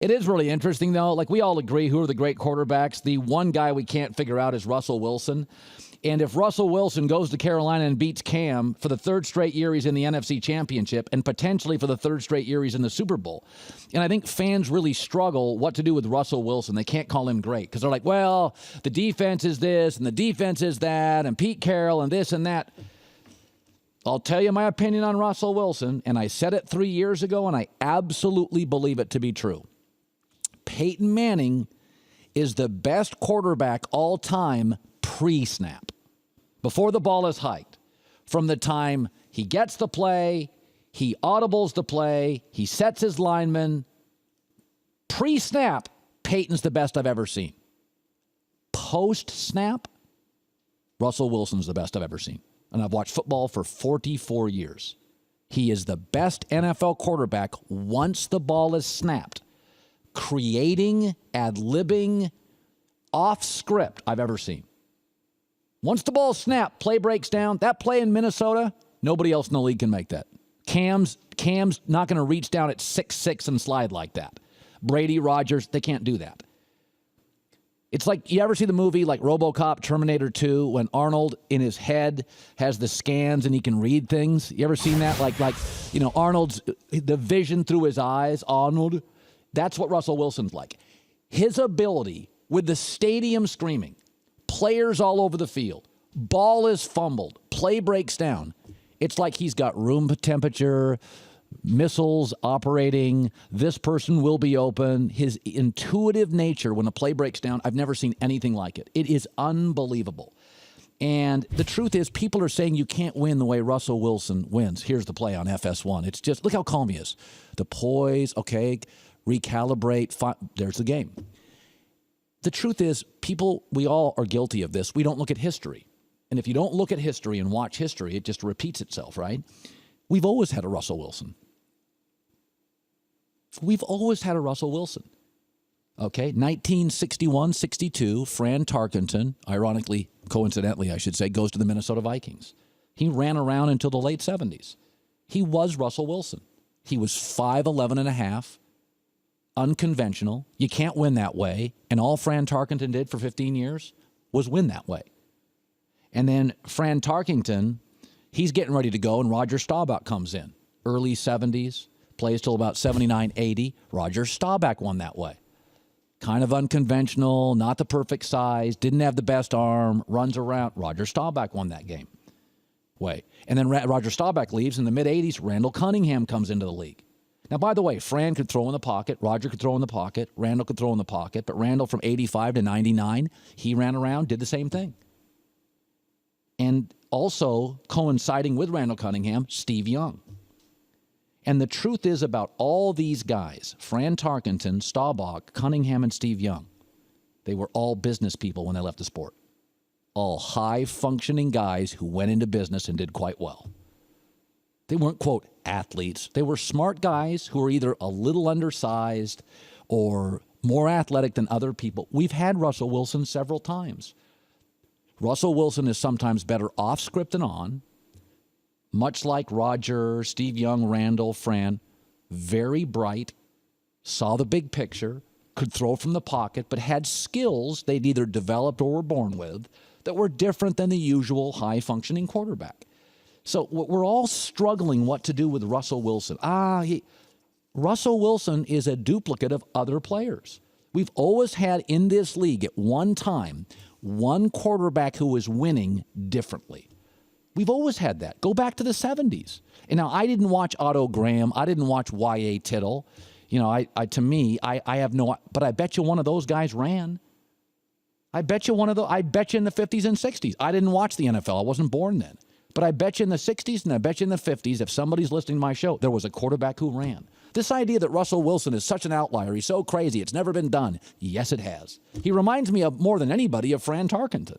It is really interesting, though. Like, we all agree who are the great quarterbacks. The one guy we can't figure out is Russell Wilson. And if Russell Wilson goes to Carolina and beats Cam for the third straight year he's in the NFC Championship and potentially for the third straight year he's in the Super Bowl. And I think fans really struggle what to do with Russell Wilson. They can't call him great because they're like, well, the defense is this and the defense is that and Pete Carroll and this and that. I'll tell you my opinion on Russell Wilson, and I said it 3 years ago, and I absolutely believe it to be true. Peyton Manning is the best quarterback all time pre-snap, before the ball is hiked. From the time he gets the play, he audibles the play, he sets his lineman. Pre-snap, Peyton's the best I've ever seen. Post-snap, Russell Wilson's the best I've ever seen. And I've watched football for 44 years. He is the best NFL quarterback once the ball is snapped, creating, ad-libbing, off-script I've ever seen. Once the ball snapped, play breaks down. That play in Minnesota, nobody else in the league can make that. Cam's not going to reach down at 6'6" and slide like that. Brady, Rodgers, they can't do that. It's like, you ever see the movie like RoboCop, Terminator 2, when Arnold in his head has the scans and he can read things? You ever seen that? Arnold's, the vision through his eyes, Arnold. That's what Russell Wilson's like. His ability with the stadium screaming, players all over the field, ball is fumbled, play breaks down. It's like he's got room temperature, missiles operating, this person will be open. His intuitive nature when a play breaks down, I've never seen anything like it. It is unbelievable. And the truth is, people are saying you can't win the way Russell Wilson wins. Here's the play on FS1. It's just, look how calm he is. The poise, okay, recalibrate, there's the game. The truth is, we all are guilty of this. We don't look at history. And if you don't look at history and watch history, it just repeats itself, right? We've always had a Russell Wilson. We've always had a Russell Wilson. Okay, 1961-62, Fran Tarkenton, ironically, coincidentally, I should say, goes to the Minnesota Vikings. He ran around until the late 70s. He was Russell Wilson. He was 5'11 and a half. Unconventional. You can't win that way. And all Fran Tarkenton did for 15 years was win that way. And then Fran Tarkenton, he's getting ready to go, and Roger Staubach comes in. Early 70s, plays till about 79, 80. Roger Staubach won that way. Kind of unconventional, not the perfect size, didn't have the best arm, runs around. Roger Staubach won that game. And then Roger Staubach leaves. In the mid-80s, Randall Cunningham comes into the league. Now, by the way, Fran could throw in the pocket, Roger could throw in the pocket, Randall could throw in the pocket, but Randall from 85 to 99, he ran around, did the same thing. And also coinciding with Randall Cunningham, Steve Young. And the truth is about all these guys, Fran Tarkenton, Staubach, Cunningham, and Steve Young, they were all business people when they left the sport. All high-functioning guys who went into business and did quite well. They weren't, quote, athletes. They were smart guys who were either a little undersized or more athletic than other people. We've had Russell Wilson several times. Russell Wilson is sometimes better off script than on, much like Roger, Steve Young, Randall, Fran. Very bright, saw the big picture, could throw from the pocket, but had skills they'd either developed or were born with that were different than the usual high-functioning quarterback. So we're all struggling what to do with Russell Wilson. Russell Wilson is a duplicate of other players. We've always had in this league at one time one quarterback who was winning differently. We've always had that. Go back to the 70s. And now, I didn't watch Otto Graham. I didn't watch Y.A. Tittle. I have no, but I bet you one of those guys ran. I bet you in the 50s and 60s. I didn't watch the NFL. I wasn't born then. But I bet you in the 60s and I bet you in the 50s, if somebody's listening to my show, there was a quarterback who ran. This idea that Russell Wilson is such an outlier, he's so crazy, it's never been done. Yes, it has. He reminds me of more than anybody of Fran Tarkenton.